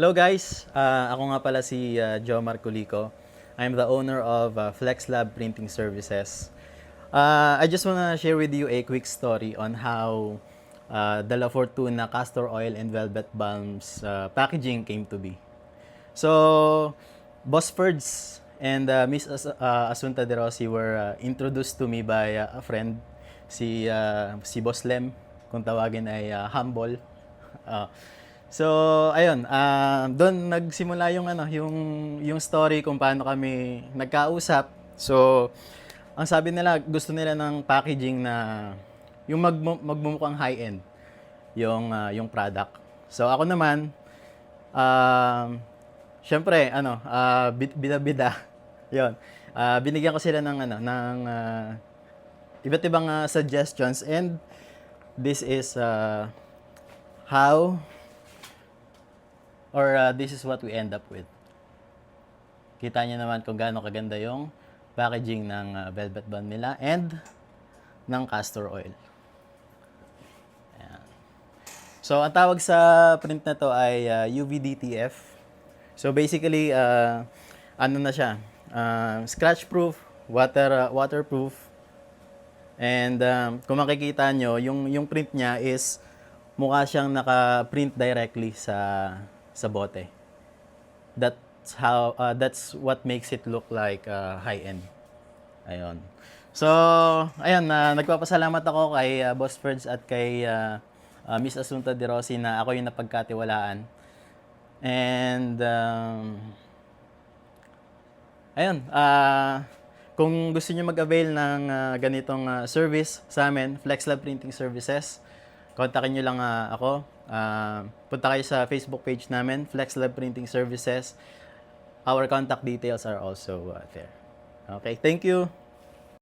Hello guys, ako nga pala si Jomar Culico. I'm the owner of FlexLab Printing Services. I just wanna share with you a quick story on how the La Fortuna castor oil and velvet balms packaging came to be. So, Boss Ferds and Miss Asunta De Rossi were introduced to me by a friend, si Boss Lem, kung tawagin ay Humble. Uh, so, ayun, doon nagsimula yung yung story kung paano kami nagkausap. So, ang sabi nila, gusto nila ng packaging na yung magmumukhang high-end yung product. So, ako naman, syempre, bida-bida. 'Yon. Binigyan ko sila ng iba't ibang suggestions, and this is how this is what we end up with. Kita niyo naman kung gaano kaganda yung packaging ng velvet bun nila and ng castor oil. Ayan. So, ang tawag sa print na to ay UV-DTF. So, basically, ano na siya, scratch-proof, waterproof, and kung makikita nyo, yung print niya is mukha siyang naka-print directly sa bote. That's what makes it look like high-end. Ayun. So, ayun, nagpapasalamat ako kay Boss Ferds at kay Miss Asunta De Rossi na ako yung napagkatiwalaan. And, ayun, kung gusto niyo mag-avail ng ganitong service sa amin, FlexLab Printing Services, kontakin niyo lang ako. Punta kayo sa Facebook page namin, FlexLab Printing Services. Our contact details are also there. Okay, thank you.